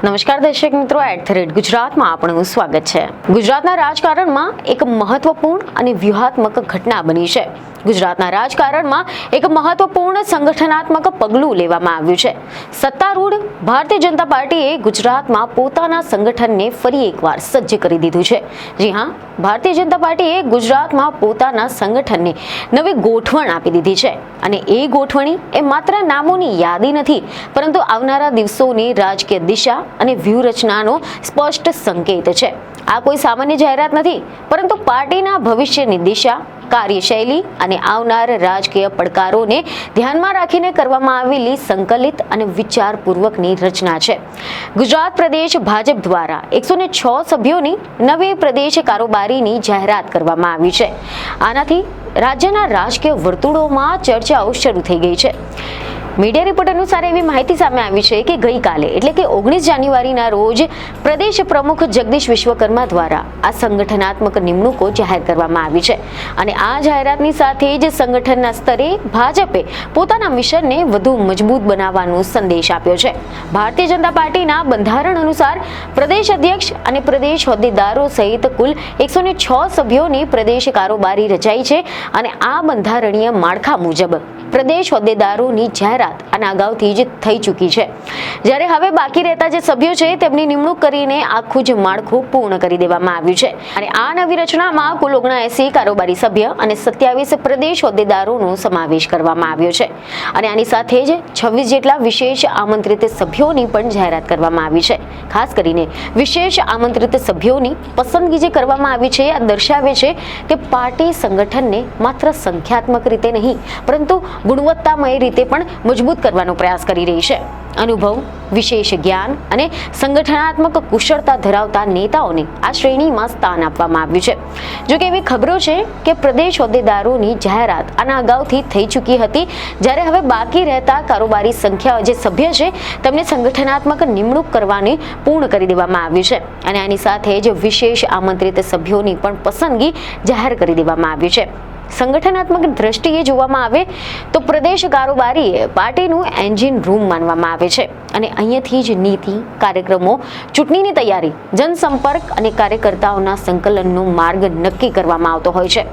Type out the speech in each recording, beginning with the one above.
નમસ્કાર દર્શક મિત્રો, @ગુજરાતમાં આપનું સ્વાગત છે। ગુજરાતના રાજકારણમાં એક મહત્વપૂર્ણ અને વ્યૂહાત્મક ઘટના બની છે। ગુજરાતના રાજકારણમાં એક મહત્વપૂર્ણ સંગઠનાત્મક પગલું લેવામાં આવ્યું છે। સત્તારૂઢ ભારતીય જનતા પાર્ટીએ ગુજરાતમાં પોતાના સંગઠનને ફરી એકવાર સજ્જ કરી દીધું છે। જી હા, ભારતીય જનતા પાર્ટીએ ગુજરાતમાં પોતાના સંગઠનને નવી ગોઠવણ આપી દીધી છે અને એ ગોઠવણી એ માત્ર નામોની યાદી નથી, પરંતુ આવનારા દિવસોની રાજકીય દિશા અને વ્યૂહરચનાનો સ્પષ્ટ સંકેત છે। આ કોઈ સામાન્ય જાહેરાત નથી, પરંતુ પાર્ટીના ભવિષ્યની દિશા, કાર્યશૈલી અને આવનાર રાજકીય પડકારોને ધ્યાનમાં રાખીને કરવામાં આવેલી સંકલિત અને વિચારપૂર્વકની રચના છે। ગુજરાત પ્રદેશ ભાજપ દ્વારા 106 સભ્યોની નવી પ્રદેશ કારોબારીની જાહેરાત કરવામાં આવી છે। આનાથી રાજ્યના રાજકીય વર્તુળોમાં ચર્ચાઓ શરૂ થઈ ગઈ છે। મીડિયા રિપોર્ટ અનુસાર એવી માહિતી સામે આવી છે કે ગઈકાલે એટલે કે 19 જાન્યુઆરીના રોજ પ્રદેશ પ્રમુખ જગદીશ વિશ્વકર્મા દ્વારા આ સંગઠનાત્મક નિમણૂકો જાહેર કરવામાં આવી છે અને આ જાહેરાતની સાથે જ સંગઠનના સ્તરે ભાજપે પોતાના મિશનને વધુ મજબૂત બનાવવાનો સંદેશ આપ્યો છે। ભારતીય જનતા પાર્ટીના બંધારણ અનુસાર પ્રદેશ અધ્યક્ષ અને પ્રદેશ હોદ્દેદારો સહિત કુલ 106 સભ્યોની પ્રદેશ કારોબારી રચાઈ છે અને આ બંધારણીય માળખા મુજબ પ્રદેશ હોદ્દેદારોની જાહેરાત આના અગાઉથી જ થઈ ચૂકી છે, જ્યારે હવે બાકી રહેતા જે સભ્યો છે તેમની નિમણૂક કરીને આખું જ માળખું પૂર્ણ કરી દેવામાં આવ્યું છે અને આ નવી રચનામાં કુલ 79 કારોબારી સભ્ય અને 27 પ્રદેશ હોદ્દેદારોનો સમાવેશ કરવામાં આવ્યો છે અને આની સાથે જ 26 જેટલા વિશેષ આમંત્રિત સભ્યોની પણ જાહેરાત કરવામાં આવી છે। ખાસ કરીને વિશેષ આમંત્રિત સભ્યોની પસંદગી જે કરવામાં આવી છે આ દર્શાવે છે કે પાર્ટી સંગઠનને માત્ર સંખ્યાત્મક રીતે નહીં, પરંતુ ગુણવત્તામય રીતે પણ મજબૂત કરવાનો પ્રયાસ કરી રહી છે। અનુભવ, વિશેષ જ્ઞાન અને સંગઠનાત્મક કુશળતા ધરાવતા નેતાઓને આ શ્રેણીમાં સ્થાન આપવામાં આવ્યું છે। જો કે એવી ખબરો છે કે પ્રદેશ હોદ્દેદારોની જાહેરાત આના અગાઉથી થઈ ચૂકી હતી, જ્યારે હવે બાકી રહેતા કારોબારી સંખ્યા જે સભ્ય છે તેમને સંગઠનાત્મક નિમણૂક કરવાની પૂર્ણ કરી દેવામાં આવ્યું છે અને આની સાથે જ વિશેષ આમંત્રિત સભ્યોની પણ પસંદગી જાહેર કરી દેવામાં આવી છે। સંગઠનાત્મક દ્રષ્ટિએ જોવામાં આવે તો પ્રદેશ કારોબારી પાર્ટીનું એન્જિન રૂમ માનવામાં આવે છે અને અહીંયાથી જ નીતિ, કાર્યક્રમો, ચૂંટણીની તૈયારી, જનસંપર્ક અને કાર્યકર્તાઓના સંકલનનો માર્ગ નક્કી કરવામાં આવતો હોય છે।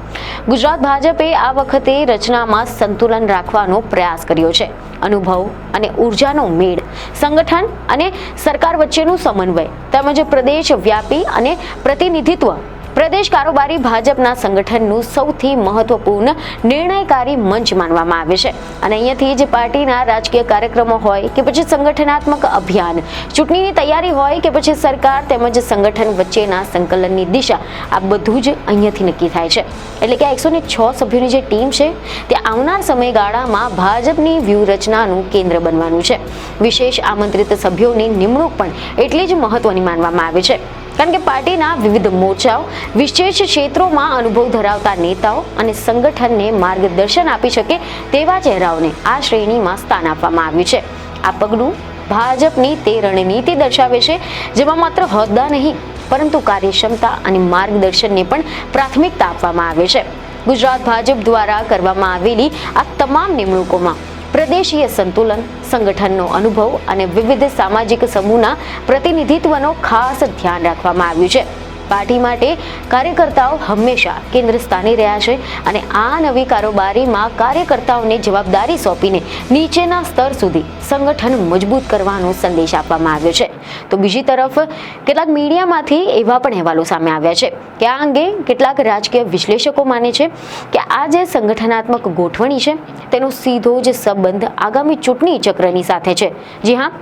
ગુજરાત ભાજપે આ વખતે રચનામાં સંતુલન રાખવાનો પ્રયાસ કર્યો છે। અનુભવ અને ઉર્જાનો મેળ, સંગઠન અને સરકાર વચ્ચેનું સમન્વય તેમજ પ્રદેશ વ્યાપી અને પ્રતિનિધિત્વ પ્રદેશ કારોબારી ભાજપના સંગઠનનું સૌથી મહત્વપૂર્ણ નિર્ણયકારી મંચ માનવામાં આવે છે અને અહીંયાથી જ પાર્ટીના રાજકીય કાર્યક્રમો હોય કે પછી સંગઠનાત્મક અભિયાન, ચૂંટણીની તૈયારી હોય કે પછી સરકાર તેમજ સંગઠન વચ્ચેના સંકલનની દિશા, આ બધું જ અહીંયાથી નક્કી થાય છે। એટલે કે 106 સભ્યોની જે ટીમ છે તે આવનાર સમયગાળામાં ભાજપની વ્યૂહરચનાનું કેન્દ્ર બનવાનું છે। વિશેષ આમંત્રિત સભ્યોની નિમણૂક પણ એટલી જ મહત્વની માનવામાં આવે છે, કારણ કે પાર્ટીના વિવિધ મોરચાઓ, વિશેષ ક્ષેત્રોમાં અનુભવ ધરાવતા નેતાઓ અને સંગઠનને માર્ગદર્શન આપી શકે તેવા ચહેરાઓને આ શ્રેણીમાં સ્થાન આપવામાં આવ્યું છે। આ પગલું ભાજપની તે રણનીતિ દર્શાવે છે જેમાં માત્ર હોદ્દા નહીં, પરંતુ કાર્યક્ષમતા અને માર્ગદર્શનને પણ પ્રાથમિકતા આપવામાં આવે છે। ગુજરાત ભાજપ દ્વારા કરવામાં આવેલી આ તમામ નિમણૂકોમાં પ્રદેશીય સંતુલન, સંગઠનનો અનુભવ અને વિવિધ સામાજિક સમૂહના પ્રતિનિધિત્વનો ખાસ ધ્યાન રાખવામાં આવ્યું છે। પાર્ટી માટે કાર્યકર્તાઓ હંમેશા કેન્દ્ર સ્થાને રહ્યા છે અને આ નવી કારોબારીમાં કાર્યકર્તાઓને જવાબદારી સોંપીને નીચેના સ્તર સુધી સંગઠન મજબૂત કરવાનો સંદેશ આપવામાં આવ્યો છે। તો બીજી તરફ કેટલાક મીડિયામાંથી એવા પણ અહેવાલો સામે આવ્યા છે કે આ અંગે કેટલાક રાજકીય વિશ્લેષકો માને છે કે આ જે સંગઠનાત્મક ગોઠવણી છે તેનો સીધો જ સંબંધ આગામી ચૂંટણી ચક્રની સાથે છે। જી હા,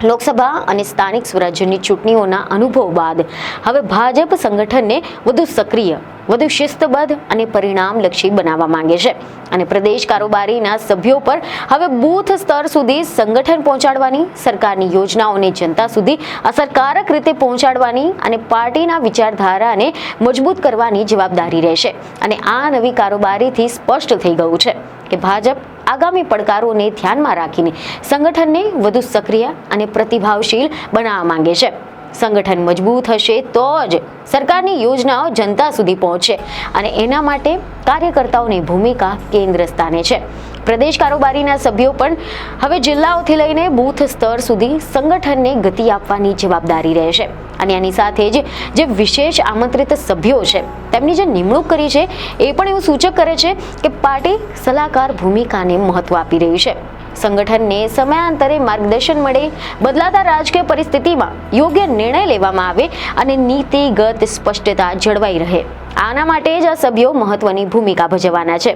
લોકસભા અને સ્થાનિક સ્વરાજ્યની ચૂંટણીઓના અનુભવ બાદ હવે ભાજપ સંગઠનને વધુ સક્રિય, વધુ શિસ્તબદ્ધ અને પરિણામલક્ષી બનાવવા માંગે છે અને પ્રદેશ કારોબારીના સભ્યો પર હવે બૂથ સ્તર સુધી સંગઠન પહોંચાડવાની, સરકારની યોજનાઓને જનતા સુધી અસરકારક રીતે પહોંચાડવાની અને પાર્ટીના વિચારધારાને મજબૂત કરવાની જવાબદારી રહેશે અને આ નવી કારોબારીથી સ્પષ્ટ થઈ ગયું છે કે ભાજપ આગામી પડકારોને ધ્યાનમાં રાખીને સંગઠનને વધુ સક્રિય અને પ્રતિભાવશીલ બનાવવા માંગે છે। સંગઠન મજબૂત હશે તો જ સરકારની યોજનાઓ જનતા સુધી પહોંચશે અને એના માટે કાર્યકર્તાઓની ભૂમિકા કેન્દ્ર સ્થાને છે। પ્રદેશ કારોબારીના સભ્યો પણ હવે જિલ્લાઓથી લઈને બૂથ સ્તર સુધી સંગઠનને ગતિ આપવાની જવાબદારી રહેશે અને આની સાથે જ જે વિશેષ આમંત્રિત સભ્યો છે તેમની જે નિમણૂક કરી છે એ પણ એવું સૂચક કરે છે કે પાર્ટી સલાહકાર ભૂમિકાને મહત્વ આપી રહી છે. સંગઠનને સમયાંતરે માર્ગદર્શન મળે, બદલાતા રાજકીય પરિસ્થિતિમાં યોગ્ય નિર્ણય લેવામાં આવે અને નીતિગત સ્પષ્ટતા જળવાઈ રહે. આના માટે જ આ સભ્યો મહત્વની ભૂમિકા ભજવવાના છે.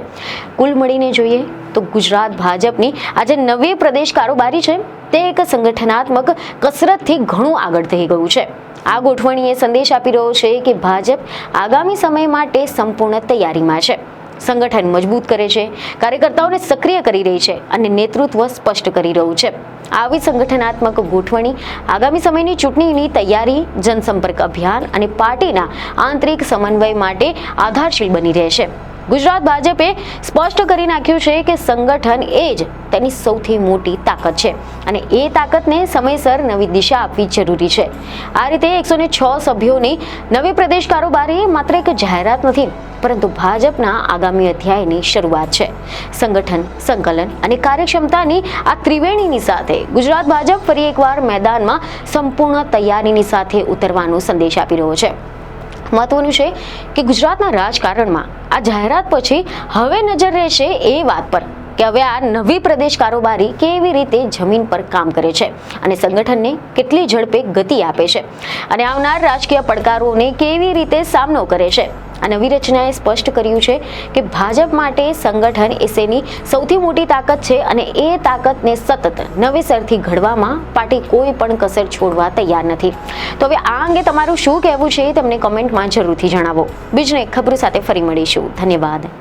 કુલ મળીને જોઈએ તો ગુજરાત ભાજપની આજે નવી પ્રદેશ કારોબારી છે તે એક સંગઠનાત્મક કસરતથી ઘણું આગળ થઈ ગયું છે. આ ગોઠવણીએ સંદેશ આપી રહ્યો છે કે ભાજપ આગામી સમય માટે સંપૂર્ણ તૈયારીમાં છે. સંગઠન મજબૂત કરે છે, કાર્યકર્તાઓને સક્રિય કરી રહી છે અને નેતૃત્વ સ્પષ્ટ કરી રહ્યું છે. આવી સંગઠનાત્મક ગોઠવણી આગામી સમયની ચૂંટણીની તૈયારી, જનસંપર્ક અભિયાન અને પાર્ટીના આંતરિક સમન્વય માટે આધારશીલ બની રહેશે. ગુજરાત ભાજપે સ્પષ્ટ કરી નાખ્યું છે કે સંગઠન એ જ તેની સૌથી મોટી તાકાત છે અને એ તાકાતને સમયસર નવી દિશા આપવી જરૂરી છે. આ રીતે 106 સભ્યોની નવી પ્રદેશ કારોબારી માત્ર એક જાહેરાત નથી, પરંતુ ભાજપના આગામી અધ્યાયની શરૂઆત છે. સંગઠન, સંકલન અને કાર્યક્ષમતાની આ ત્રિવેણીની સાથે ગુજરાત ભાજપ ફરી એકવાર મેદાનમાં સંપૂર્ણ તૈયારીની સાથે ઉતરવાનો સંદેશ આપી રહ્યો છે. મહત્વનું છે કે ગુજરાતના રાજકારણમાં આ જાહેરાત પછી હવે નજર રહેશે એ વાત પર કે હવે આ નવી પ્રદેશ કારોબારી કેવી રીતે જમીન પર કામ કરે છે અને સંગઠનને કેટલી ઝડપે ગતિ આપે છે અને આવનાર રાજકીય પડકારોને કેવી રીતે સામનો કરે છે. આ નવી રચનાએ સ્પષ્ટ કર્યું છે કે ભાજપ માટે સંગઠન એસેની સૌથી મોટી તાકાત છે અને એ તાકાતને સતત નવેસરથી ઘડવામાં પાર્ટી કોઈ પણ કસર છોડવા તૈયાર નથી. તો હવે આ અંગે તમારું શું કહેવું છે તમને કમેન્ટમાં જરૂરથી જણાવો. બીજને ખબરો સાથે ફરી મળીશું. ધન્યવાદ.